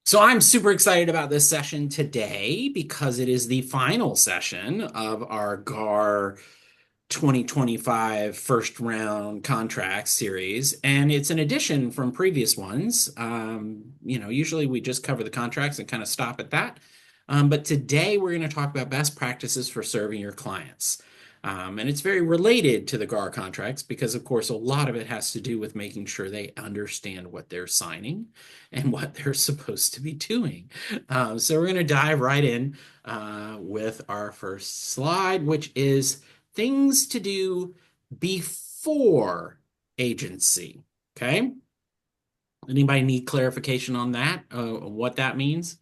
So I'm super excited about this session today because it is the final session of our GAR 2025 first round contract series. And it's an addition from previous ones. Usually we just cover the contracts and kind of stop at that. But today we're going to talk about best practices for serving your clients. And it's very related to the GAR contracts because, of course, a lot of it has to do with making sure they understand what they're signing and what they're supposed to be doing. So we're going to dive right in with our first slide, which is things to do before agency. Okay. Anybody need clarification on that? What that means?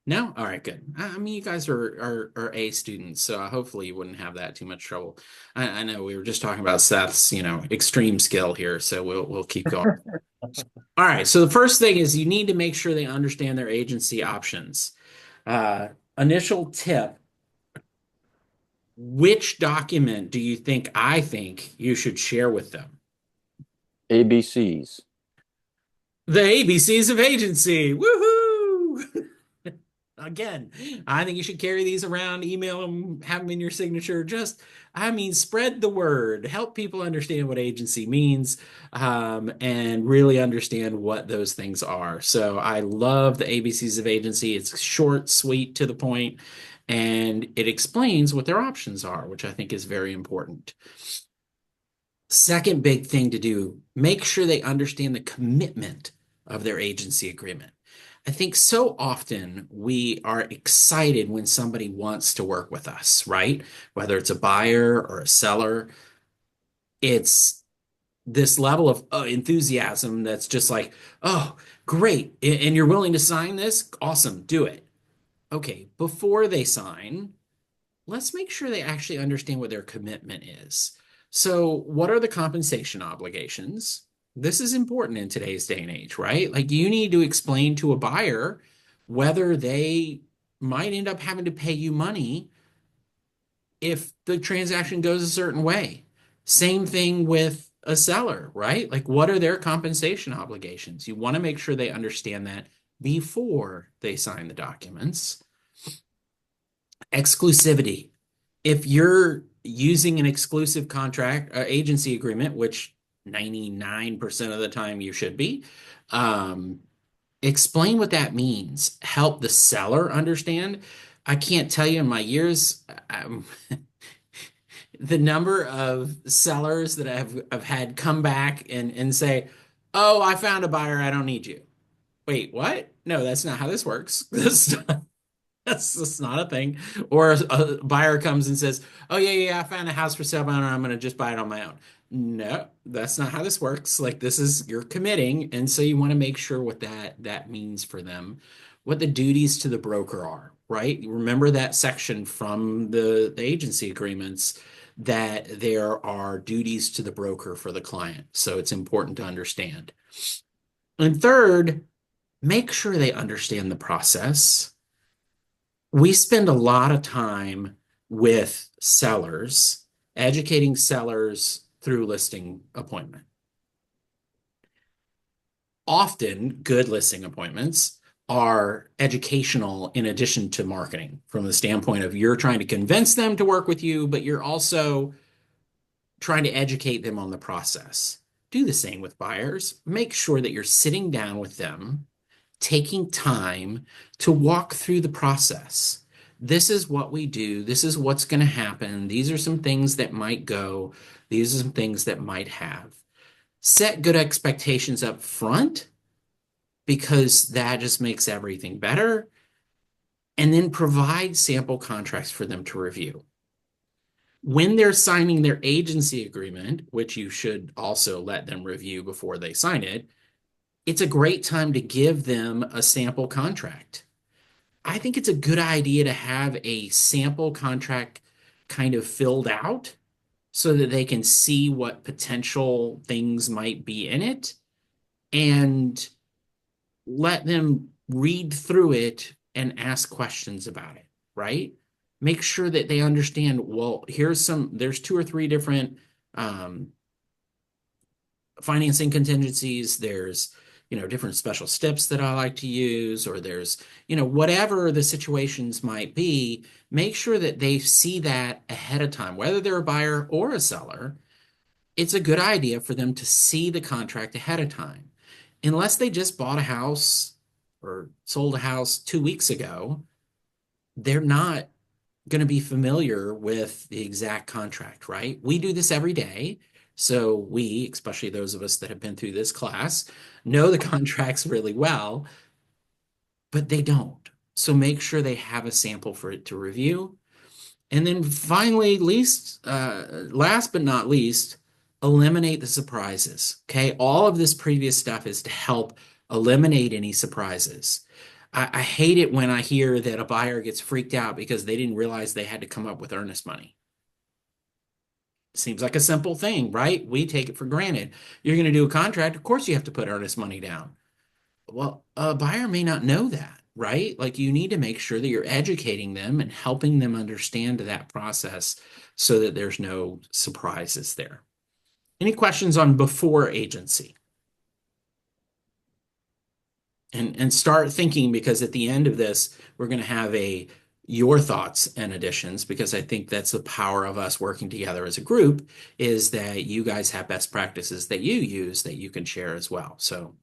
No? All right, good. I mean, you guys are A students, so hopefully you wouldn't have that too much trouble. I know we were just talking about Seth's, extreme skill here, so we'll keep going. All right, so the first thing is you need to make sure they understand their agency options. Uh, Initial tip, which document do you think I think you should share with them? ABCs. The ABCs of agency. Woohoo! Again, I think you should carry these around, email them, have them in your signature. Spread the word, help people understand what agency means, and really understand what those things are. So I love the ABCs of agency. It's short, sweet, to the point, and it explains what their options are, which I think is very important. Second big thing to do, make sure they understand the commitment of their agency agreement. I think so often we are excited when somebody wants to work with us, right? Whether it's a buyer or a seller, it's this level of enthusiasm that's just like, oh, great. And you're willing to sign this? Awesome, do it. Okay, before they sign, let's make sure they actually understand what their commitment is. So, what are the compensation obligations? This is important in today's day and age, right? Like, you need to explain to a buyer whether they might end up having to pay you money if the transaction goes a certain way. Same thing with a seller, right? Like, what are their compensation obligations? You want to make sure they understand that before they sign the documents. Exclusivity. If you're using an exclusive contract agency agreement, which 99% of the time you should be, um, explain what that means. Help the seller understand. I can't tell you in my years, the number of sellers that I've had come back and say, "Oh, I found a buyer. I don't need you." Wait, what? No, that's not how this works. That's not a thing. Or a buyer comes and says, "Oh yeah, I found a house for sale, but I'm going to just buy it on my own." No, that's not how this works. Like this is you're committing, and so you want to make sure what that means for them, what the duties to the broker are, right? Remember that section from the agency agreements that there are duties to the broker for the client. So it's important to understand. And third, make sure they understand the process. We spend a lot of time with sellers, educating sellers through listing appointment. Often, good listing appointments are educational in addition to marketing from the standpoint of you're trying to convince them to work with you, but you're also trying to educate them on the process. Do the same with buyers. Make sure that you're sitting down with them taking time to walk through the process. This is what we do. This is what's going to happen. These are some things that might go. These are some things that might have. Set good expectations up front because that just makes everything better. And then provide sample contracts for them to review. When they're signing their agency agreement, which you should also let them review before they sign it, it's a great time to give them a sample contract. I think it's a good idea to have a sample contract kind of filled out so that they can see what potential things might be in it and let them read through it and ask questions about it, right? Make sure that they understand, well, there's two or three different um, financing contingencies. There's different special steps that I like to use, or there's, whatever the situations might be, make sure that they see that ahead of time, whether they're a buyer or a seller. It's a good idea for them to see the contract ahead of time. Unless they just bought a house or sold a house 2 weeks ago, they're not going to be familiar with the exact contract, right? We do this every day. So we, especially those of us that have been through this class, know the contracts really well, but they don't. So make sure they have a sample for it to review. And then finally, last but not least, eliminate the surprises. Okay. All of this previous stuff is to help eliminate any surprises. I hate it when I hear that a buyer gets freaked out because they didn't realize they had to come up with earnest money. Seems like a simple thing, right? We take it for granted. You're going to do a contract, of course you have to put earnest money down. Well, a buyer may not know that, right? Like you need to make sure that you're educating them and helping them understand that process so that there's no surprises there. Any questions on before agency? And start thinking, because at the end of this, we're going to have a your thoughts and additions, because I think that's the power of us working together as a group, is that you guys have best practices that you use that you can share as well. So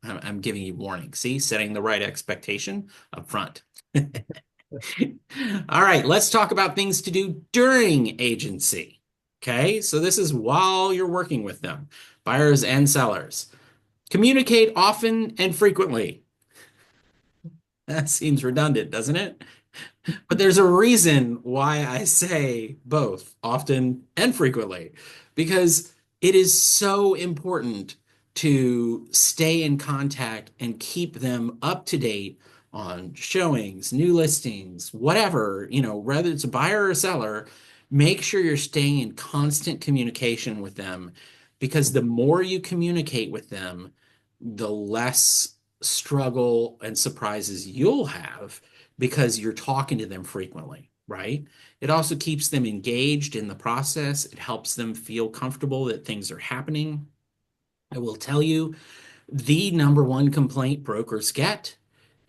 I'm giving you warning. See, setting the right expectation up front. All right, let's talk about things to do during agency. Okay, so this is while you're working with them, buyers and sellers. Communicate often and frequently. That seems redundant, doesn't it? But there's a reason why I say both often and frequently, because it is so important to stay in contact and keep them up to date on showings, new listings, whatever, whether it's a buyer or a seller, make sure you're staying in constant communication with them, because the more you communicate with them, the less struggle and surprises you'll have, because you're talking to them frequently, right? It also keeps them engaged in the process. It helps them feel comfortable that things are happening. I will tell you, the number one complaint brokers get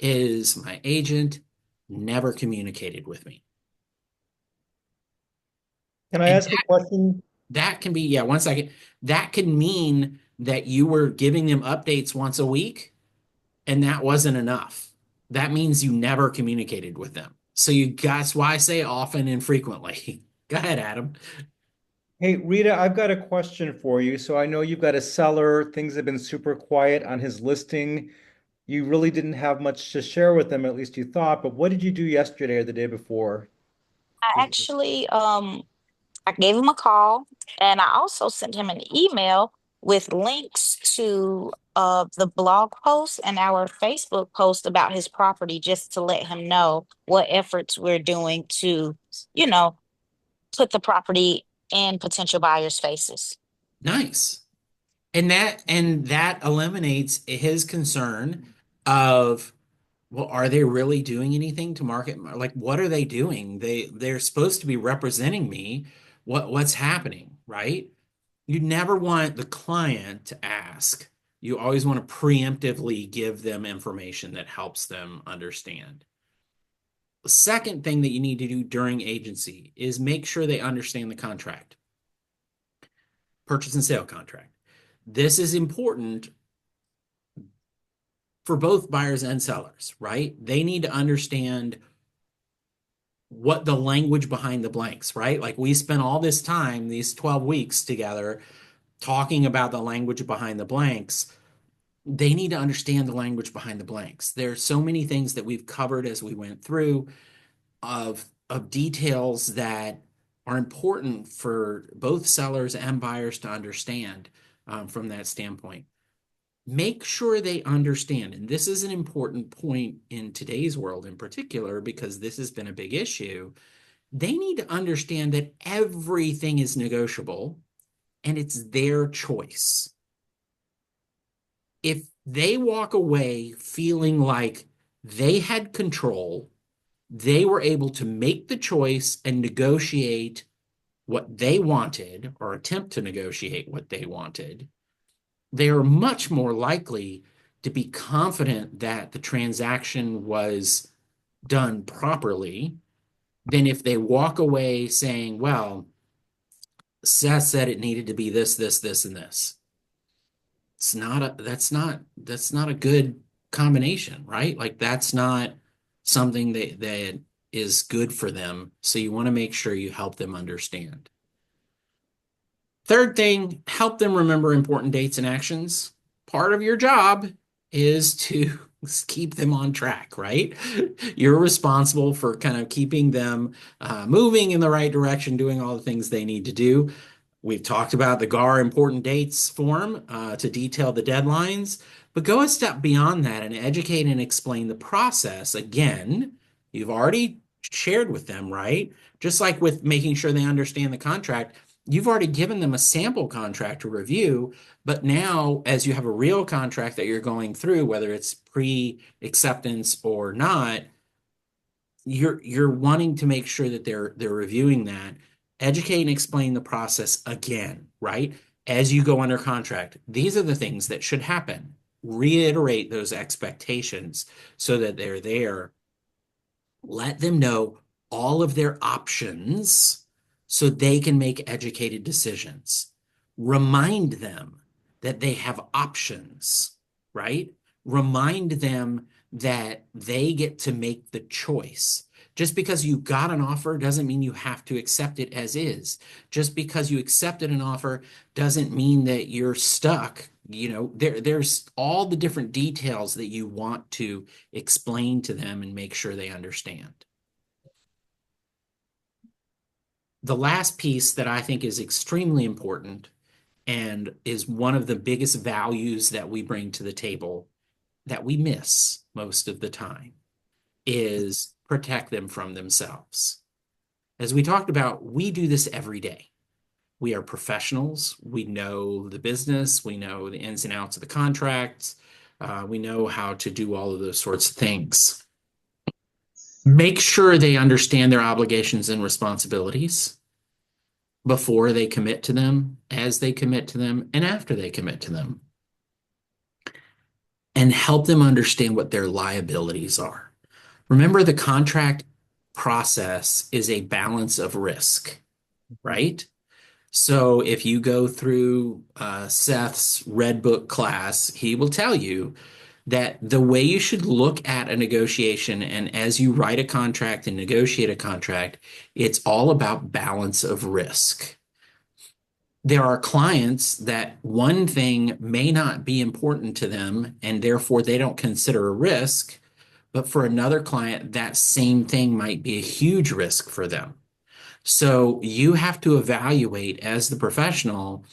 is my agent never communicated with me. Can I And ask a question? that can be, yeah, one second. That can mean that you were giving them updates once a week and that wasn't enough. That means you never communicated with them. So that's why I say often and frequently. Go ahead, Adam. Hey, Rita, I've got a question for you. So I know you've got a seller. Things have been super quiet on his listing. You really didn't have much to share with them, at least you thought. But what did you do yesterday or the day before? I actually I gave him a call and I also sent him an email with links to the blog post and our Facebook post about his property, just to let him know what efforts we're doing to, you know, put the property in potential buyers' faces. Nice. And that eliminates his concern of, well, are they really doing anything to market? Like, what are they doing? They're supposed to be representing me. What's happening, right? You never want the client to ask. You always want to preemptively give them information that helps them understand. The second thing that you need to do during agency is make sure they understand the contract, purchase and sale contract. This is important for both buyers and sellers, right? They need to understand what the language behind the blanks, right? Like we spent all this time, these 12 weeks together, talking about the language behind the blanks. They need to understand the language behind the blanks. There are so many things that we've covered as we went through of details that are important for both sellers and buyers to understand, from that standpoint. Make sure they understand, and this is an important point in today's world in particular, because this has been a big issue. They need to understand that everything is negotiable and it's their choice. If they walk away feeling like they had control, they were able to make the choice and negotiate what they wanted, or attempt to negotiate what they wanted, they are much more likely to be confident that the transaction was done properly than if they walk away saying, well, Seth said it needed to be this, this, this, and this. That's not a good combination, right? Like that's not something that is good for them. So you want to make sure you help them understand. Third thing, help them remember important dates and actions. Part of your job is to keep them on track, right? You're responsible for kind of keeping them moving in the right direction, doing all the things they need to do. We've talked about the GAR important dates form to detail the deadlines, but go a step beyond that and educate and explain the process. Again, you've already shared with them, right? Just like with making sure they understand the contract, you've already given them a sample contract to review, but now as you have a real contract that you're going through, whether it's pre-acceptance or not, you're wanting to make sure that they're reviewing that, educate and explain the process again, right? As you go under contract, these are the things that should happen. Reiterate those expectations so that they're there. Let them know all of their options so they can make educated decisions. Remind them that they have options, right? Remind them that they get to make the choice. Just because you got an offer doesn't mean you have to accept it as is. Just because you accepted an offer doesn't mean that you're stuck. There's all the different details that you want to explain to them and make sure they understand. The last piece that I think is extremely important and is one of the biggest values that we bring to the table that we miss most of the time is protect them from themselves. As we talked about, we do this every day. We are professionals. We know the business. We know the ins and outs of the contracts. We know how to do all of those sorts of things. Make sure they understand their obligations and responsibilities before they commit to them, as they commit to them, and after they commit to them. And help them understand what their liabilities are. Remember, the contract process is a balance of risk, right? So if you go through Seth's Red Book class, he will tell you that the way you should look at a negotiation and as you write a contract and negotiate a contract, it's all about balance of risk. There are clients that one thing may not be important to them and therefore they don't consider a risk, but for another client, that same thing might be a huge risk for them. So you have to evaluate as the professional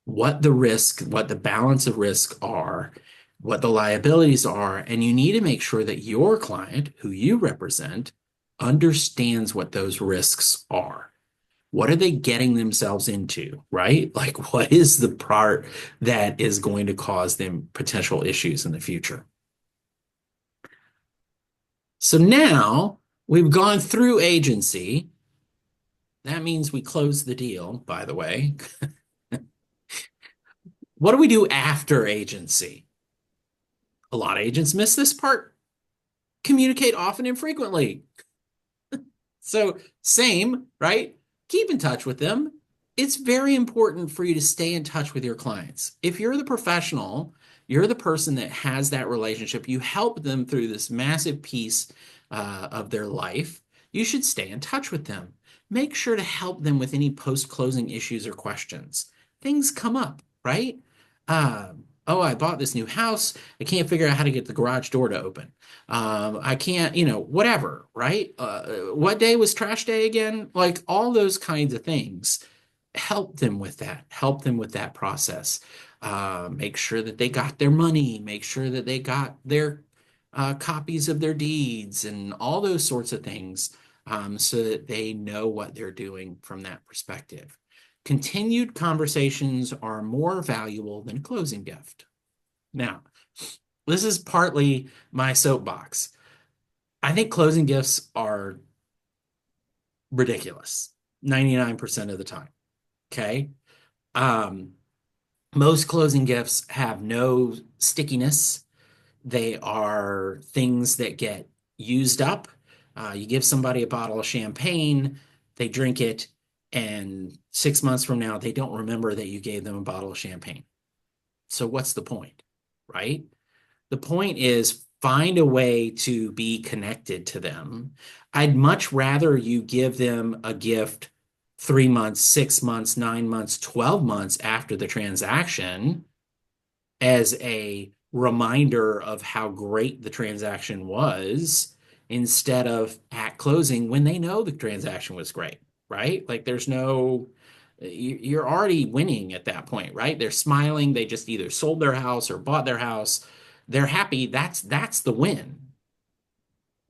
what the risk, what the balance of risk are, what the liabilities are, and you need to make sure that your client, who you represent, understands what those risks are. What are they getting themselves into, right? Like, what is the part that is going to cause them potential issues in the future? So now we've gone through agency. That means we close the deal, by the way. What do we do after agency? A lot of agents miss this part. Communicate often and frequently. So same, right? Keep in touch with them. It's very important for you to stay in touch with your clients. If you're the professional, you're the person that has that relationship, you help them through this massive piece of their life, you should stay in touch with them. Make sure to help them with any post-closing issues or questions. Things come up, right? Oh, I bought this new house. I can't figure out how to get the garage door to open. I can't, whatever, right? What day was trash day again? Like all those kinds of things. Help them with that. Help them with that process. Make sure that they got their money. Make sure that they got their copies of their deeds and all those sorts of things so that they know what they're doing from that perspective. Continued conversations are more valuable than closing gift. Now, this is partly my soapbox. I think closing gifts are ridiculous 99% of the time. Okay. Most closing gifts have no stickiness. They are things that get used up. You give somebody a bottle of champagne, they drink it, and 6 months from now, they don't remember that you gave them a bottle of champagne. So what's the point, right? The point is find a way to be connected to them. I'd much rather you give them a gift 3 months, 6 months, 9 months, 12 months after the transaction as a reminder of how great the transaction was instead of at closing when they know the transaction was great, right? Like there's no, you're already winning at that point, right? They're smiling. They just either sold their house or bought their house. They're happy. That's the win.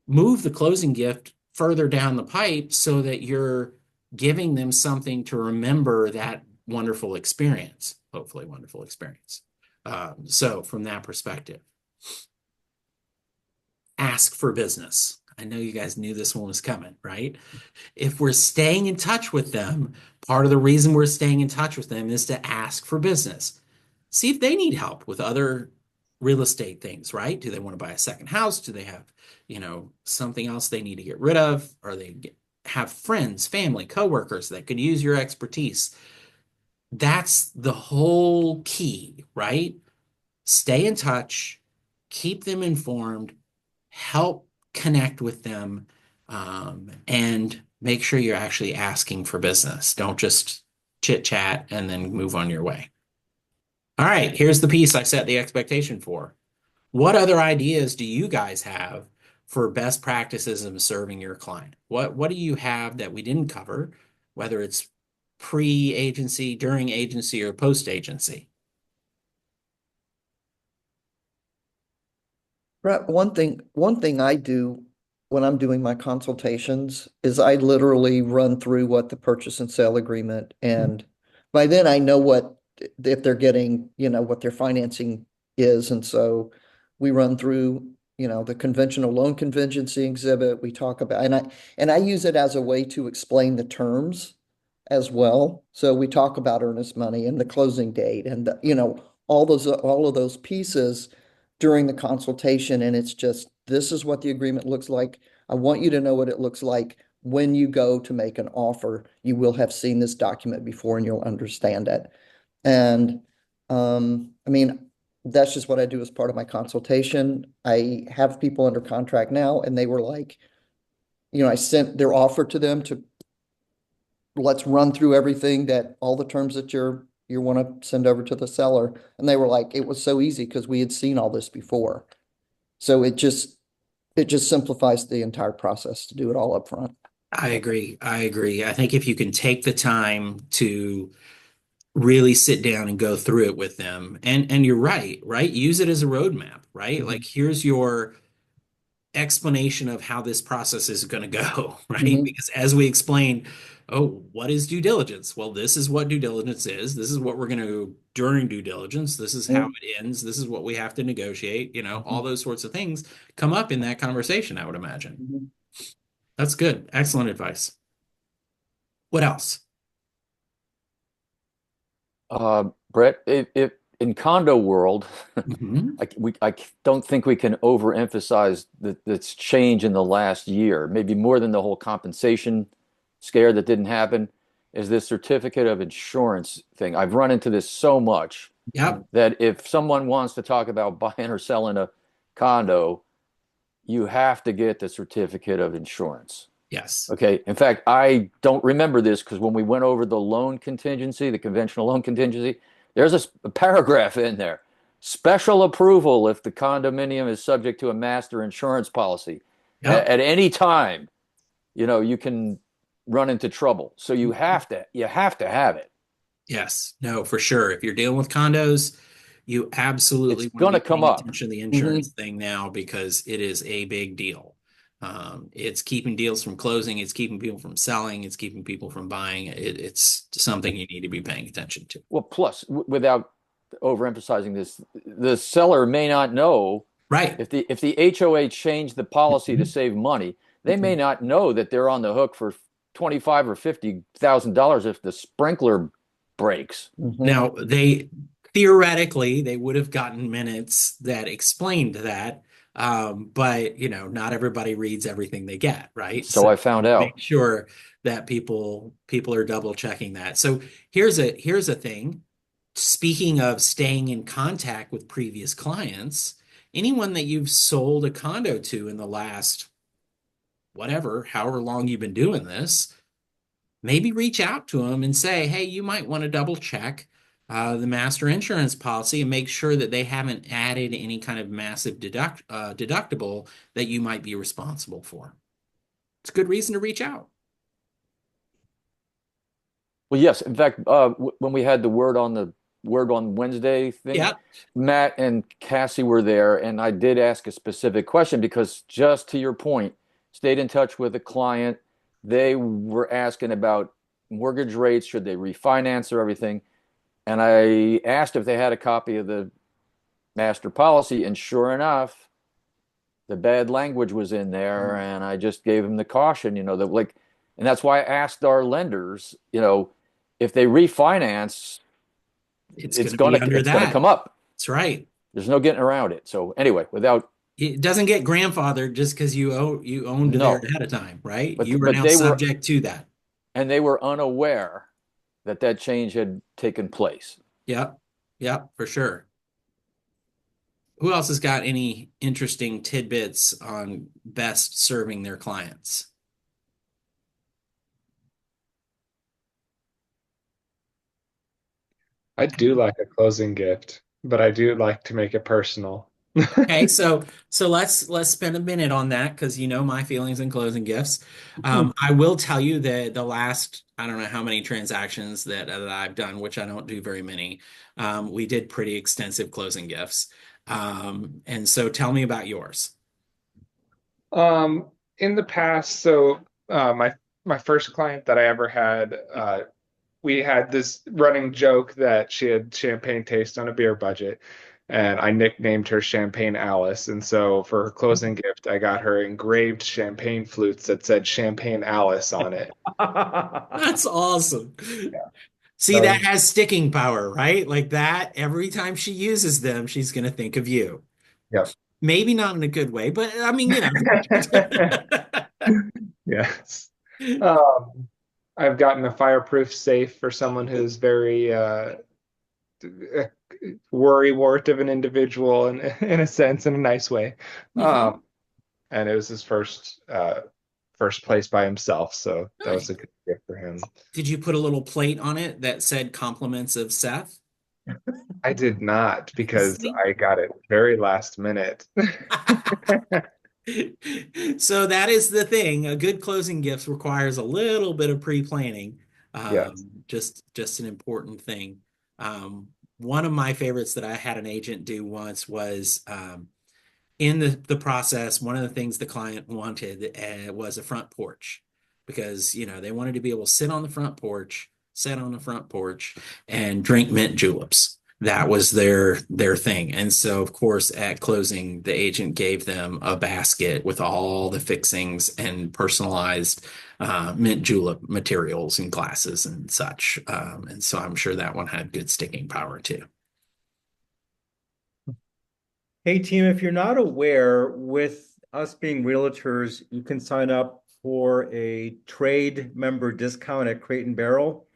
Move the closing gift further down the pipe so that you're giving them something to remember that wonderful experience, hopefully wonderful experience. So from that perspective, ask for business. I know you guys knew this one was coming, right? If we're staying in touch with them, part of the reason we're staying in touch with them is to ask for business. See if they need help with other real estate things, right? Do they want to buy a second house? Do they have, something else they need to get rid of? Or have friends, family, coworkers that could use your expertise? That's the whole key, right? Stay in touch, keep them informed, help connect with them, and make sure you're actually asking for business. Don't just chit chat and then move on your way. All right, here's the piece I set the expectation for. What other ideas do you guys have for best practices of serving your client? What do you have that we didn't cover, whether it's pre-agency, during agency, or post-agency? Right. One thing I do when I'm doing my consultations is I literally run through what the purchase and sale agreement, and by then I know what if they're getting, what their financing is. And so we run through, the conventional loan contingency exhibit. We talk about, and I use it as a way to explain the terms as well. So we talk about earnest money and the closing date and all of those pieces during the consultation. And it's just, this is what the agreement looks like. I want you to know what it looks like when you go to make an offer. You will have seen this document before and you'll understand it. And I mean, that's just what I do as part of my consultation. I have people under contract now, and they were like, I sent their offer to them to let's run through everything, that all the terms that you want to send over to the seller. And they were like, it was so easy because we had seen all this before. So it just simplifies the entire process to do it all up front. I agree. I agree. I think if you can take the time to really sit down and go through it with them, and you're right, right? Use it as a roadmap, right? Like here's your explanation of how this process is going to go, right? Mhm. Because as we explained, oh, what is due diligence? Well, this is what due diligence is. This is what we're going to do during due diligence. This is how Mhm. it ends. This is what we have to negotiate. All Mhm. those sorts of things come up in that conversation, I would imagine. Mhm. That's good. Excellent advice. What else? Brett, if in condo world, Mhm. I don't think we can overemphasize this change in the last year, maybe more than the whole compensation scare that didn't happen, is this certificate of insurance thing. I've run into this so much Yep. that if someone wants to talk about buying or selling a condo, you have to get the certificate of insurance. Yes. Okay. In fact, I don't remember this because when we went over the loan contingency, the conventional loan contingency, there's a paragraph in there. Special approval if the condominium is subject to a master insurance policy. Yep. At any time, you can run into trouble. So you have to have it. Yes. No, for sure. If you're dealing with condos, you It's absolutely want to gonna be come paying up. attention to the insurance Mhm. thing now because it is a big deal. It's keeping deals from closing. It's keeping people from selling. It's keeping people from buying. It's something you need to be paying attention to. Well, plus, without overemphasizing this, the seller may not know Right. if the HOA changed the policy to Mhm. save money, they may Mhm. not know that they're on the hook for 25 or $50,000 if the sprinkler breaks. Mhm. Now, they theoretically, they would have gotten minutes that explained that. But not everybody reads everything they get, right? So So I found out. make sure that people are double checking that. So here's a thing. Speaking of staying in contact with previous clients, anyone that you've sold a condo to in the last whatever, however long you've been doing this, maybe reach out to them and say, hey, you might want to double check the master insurance policy and make sure that they haven't added any kind of massive deductible that you might be responsible for. It's a good reason to reach out. Well, yes. In fact, when we had the word on Wednesday thing, Yeah. Matt and Cassie were there, and I did ask a specific question because, just to your point, stayed in touch with a client. They were asking about mortgage rates, should they refinance or everything. And I asked if they had a copy of the master policy, and sure enough, the bad language was in there, and I just gave them the caution, that like, and that's why I asked our lenders, if they refinance, It's going to be under it's gonna that. come up. That's right. There's no getting around it. So anyway, without It doesn't get grandfathered just because you owned there no, ahead of time, right? but You are but now subject to that. they were unaware that that change had taken place. Yep. Yep, for sure. Who else has got any interesting tidbits on best serving their clients? I do like a closing gift, but I do like to make it personal. Okay, so let's spend a minute on that because you know my feelings in closing gifts. I will tell you that the last I don't know how many transactions that I've done, which I don't do very many. We did pretty extensive closing gifts, and so tell me about yours. In the past, my first client that I ever had, we had this running joke that she had champagne taste on a beer budget, and I nicknamed her Champagne Alice. And so for her closing gift, I got her engraved champagne flutes that said Champagne Alice on it. That's awesome. Yeah, See, that that was, has sticking power, right? Like that, every time she uses them, she's going to think of you. yep. Maybe not in a good way, but I mean, Yes. Um, I've gotten a fireproof safe for someone who's very worrywart of an individual in a sense, in a nice way. Mhm. And it was his first place by himself, so that was Nice. a good gift for him. Did you put a little plate on it that said compliments of Seth? I did not because See? I got it very last minute. So that is the thing. A good closing gift requires a little bit of pre-planning. Yes. Just an important thing. One of my favorites that I had an agent do once was in the process, one of the things the client wanted was a front porch because they wanted to be able to sit on the front porch, and drink mint juleps. That was their thing. And so, of course, at closing, the agent gave them a basket with all the fixings and personalized mint julep materials and glasses and such. And so I'm sure that one had good sticking power too. Hey team, if you're not aware, with us being realtors, you can sign up for a trade member discount at Crate and Barrel.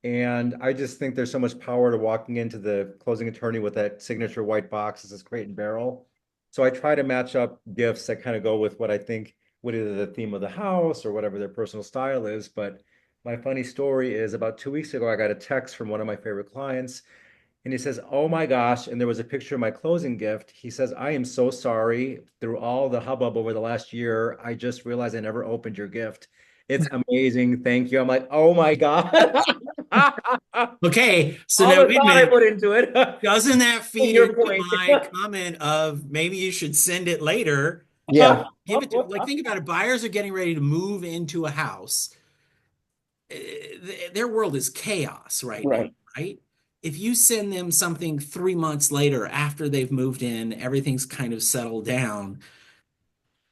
And I just think there's so much power to walking into the closing attorney with that signature white box that says Crate and Barrel. So I try to match up gifts that kind of go with what I think would either the theme of the house or whatever their personal style is. But my funny story is about 2 weeks ago, I got a text from one of my favorite clients and he says, "Oh my gosh." And there was a picture of my closing gift. He says, "I am so sorry. Through all the hubbub over the last year, I just realized I never opened your gift. It's amazing. Thank you." I'm like, "Oh my God." Okay, so All now the wait a thought I minute. put into it. Doesn't that feed Your into point. my comment of maybe you should send it later? Yeah, Give it to, like, think about it. Buyers are getting ready to move into a house. Their world is chaos right now, right. right? If you send them something 3 months later after they've moved in, everything's kind of settled down.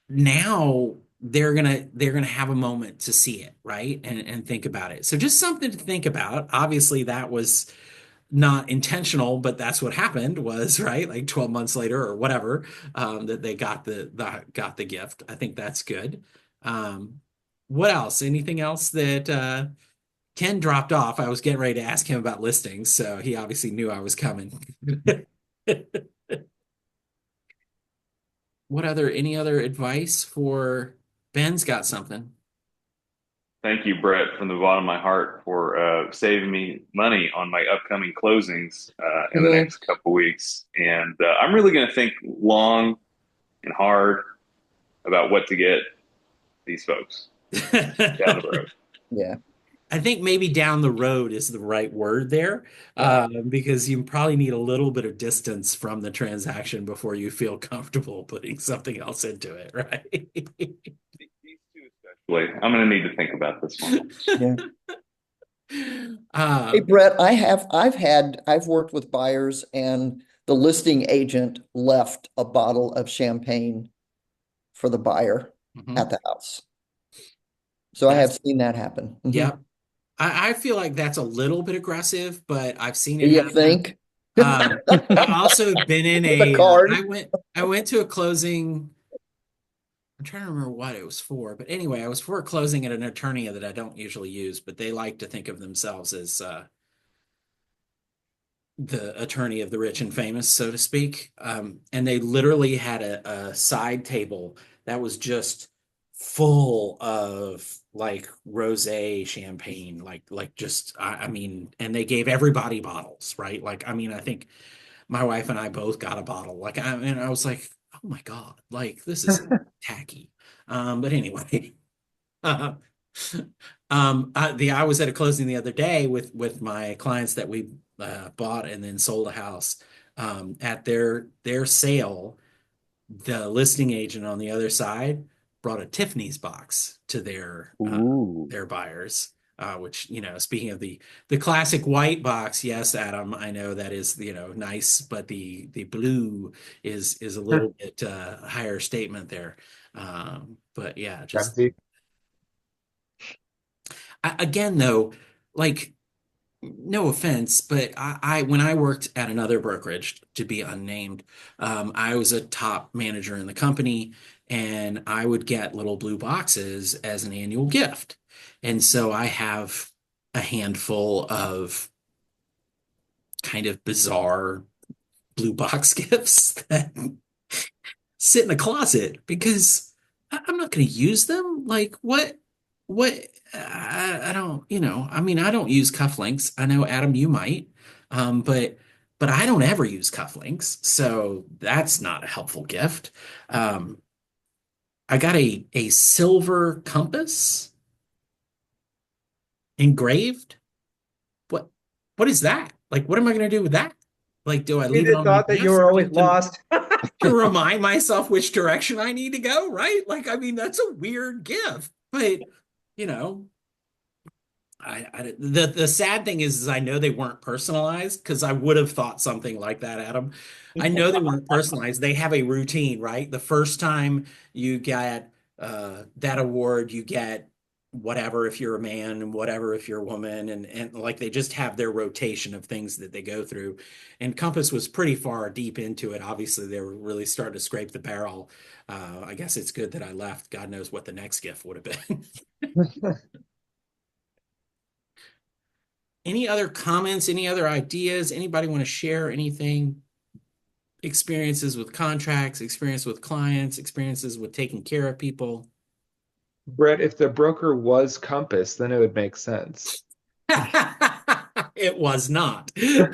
Now they're gonna have a moment to see it, right? And think about it. So just something to think about. Obviously, that was not intentional, but that's what happened was, right? Like 12 months later or whatever, that they got got the gift. I think that's good. Um, what else? Anything else that Ken dropped off? I was getting ready to ask him about listings, so he obviously knew I was coming. Any other advice for Ben's got something? Thank you, Brett, from the bottom of my heart for saving me money on my upcoming closings in the Mhm. next couple weeks. And I'm really going to think long and hard about what to get these folks down the road. Yeah. I think maybe down the road is the right word there, Yeah. because you probably need a little bit of distance from the transaction before you feel comfortable putting something else into it, right? These two especially, I'm going to need to think about this one. Yeah. Hey, Uh, Brett, I've worked with buyers and the listing agent left a bottle of champagne for the buyer at mhm. the house. So I have That's, seen that happen. yep. I feel like that's a little bit aggressive, but I've seen it You happen. think? I also have been in The card. I went to a closing. I'm trying to remember what it was for, but anyway, I was for a closing at an attorney that I don't usually use, but they like to think of themselves as the attorney of the rich and famous, so to speak. And they literally had a side table that was just full of like rosé champagne, like just I mean, and they gave everybody bottles, right? Like I mean, I think my wife and I both got a bottle. Like and I was like, oh my God, like this is tacky. But anyway, uh, I was at a closing the other day with my clients that we bought and then sold a house. At their sale, the listing agent on the other side brought a Tiffany's box to Ooh. their buyers. Which, speaking of the classic white box, yes, Adam, I know that is, nice, but the blue is a little bit higher statement there. But yeah, just Empty. again though, like no offense, but when I worked at another brokerage to be unnamed, I was a top manager in the company, and I would get little blue boxes as an annual gift. And so I have a handful of kind of bizarre blue box gifts that sit in a closet because I'm not going to use them. Like what, I don't, I mean, I don't use cufflinks. I know Adam, you might, but I don't ever use cufflinks. So that's not a helpful gift. Um, I got a silver compass engraved. What, what is that? Like, what am I going to do with that? Like, do I leave it Rita on my thought that you desk were always to lost. remind myself which direction I need to go, right? Like, I mean, that's a weird gift, but you know, the sad thing is I know they weren't personalized because I would have thought something like that, Adam. I know they weren't personalized. They have a routine, right? The first time you get that award, you get whatever if you're a man and whatever if you're a woman, and like they just have their rotation of things that they go through. And Compass was pretty far deep into it. Obviously, they were really starting to scrape the barrel. I guess it's good that I left. God knows what the next gift would have been. Any other comments, any other ideas? Anybody want to share anything? Experiences with contracts, experience with clients, experiences with taking care of people. Brett, if the broker was Compass, then it would make sense. It was not. At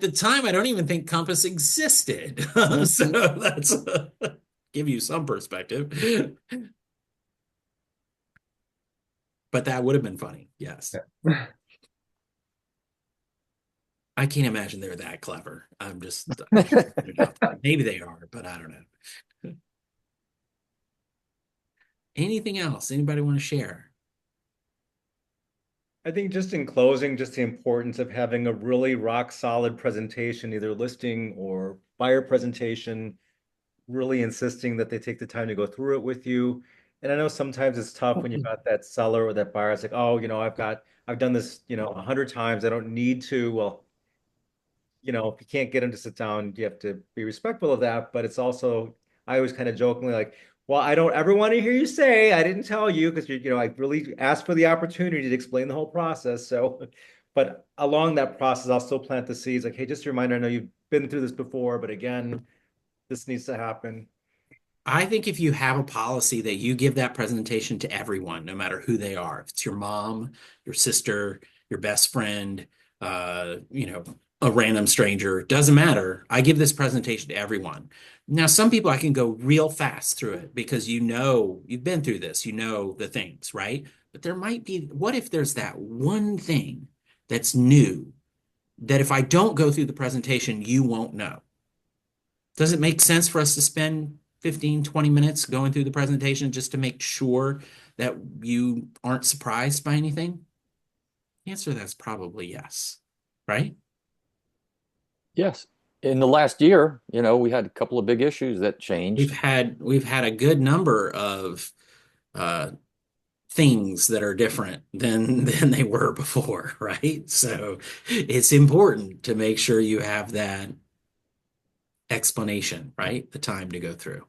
the time, I don't even think Compass existed. So Mhm. that's give you some perspective. But that would have been funny. Yes. I can't imagine they're that clever. I'm just putting it out there. Maybe they are, but I don't know. Anything else? Anybody want to share? I think just in closing, just the importance of having a really rock solid presentation, either listing or buyer presentation, really insisting that they take the time to go through it with you. And I know sometimes it's tough when you've got that seller or that buyer. It's like, oh, I've done this, 100 times. I don't need to. Well, if you can't get them to sit down, you have to be respectful of that. But it's also, I always kind of jokingly like, well, I don't ever want to hear you say I didn't tell you because I really asked for the opportunity to explain the whole process. So, but along that process, I'll still plant the seeds. Like, hey, just a reminder, I know you've been through this before, but again, this needs to happen. I think if you have a policy that you give that presentation to everyone, no matter who they are, if it's your mom, your sister, your best friend, a random stranger, doesn't matter. I give this presentation to everyone. Now, some people I can go real fast through it because you've been through this, you know the things, right? But there might be, what if there's that one thing that's new that if I don't go through the presentation, you won't know? Does it make sense for us to spend 15, 20 minutes going through the presentation just to make sure that you aren't surprised by anything? The answer to that's probably yes, right? Yes. In the last year, we had a couple of big issues that We've changed. had we've had a good number of uh, things that are different than they were before, right? So it's important to make sure you have that explanation, right? The time to go through.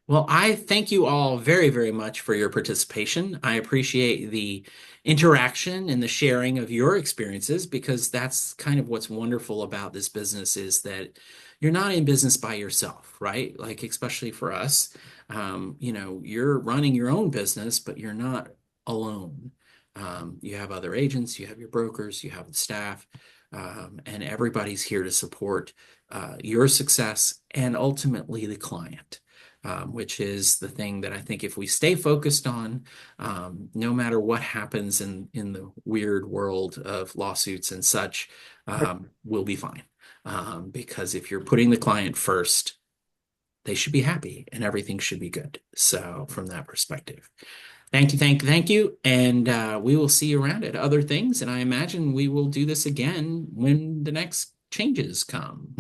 Well, I thank you all very, very much for your participation. I appreciate the interaction and the sharing of your experiences because that's kind of what's wonderful about this business is that you're not in business by yourself, right? Like, especially for us, you're running your own business, but you're not alone. You have other agents, you have your brokers, you have the staff, and everybody's here to support your success and ultimately the client, which is the thing that I think if we stay focused on, no matter what happens in the weird world of lawsuits and such, we'll be fine. Because if you're putting the client first, they should be happy and everything should be good. So from that perspective, thank you, thank you, thank you. And we will see you around at other things. And I imagine we will do this again when the next changes come.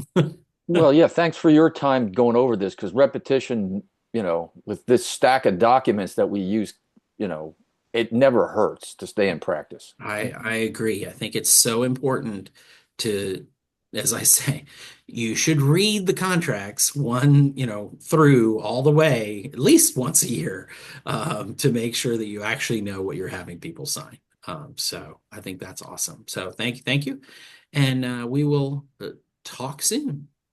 Well, yeah, thanks for your time going over this because repetition, with this stack of documents that we use, it never hurts to stay in practice. I agree. I think it's so important to, as I say, you should read the contracts one, through all the way, at least once a year, to make sure that you actually know what you're having people sign. So I think that's awesome. So thank you, and we will talk soon.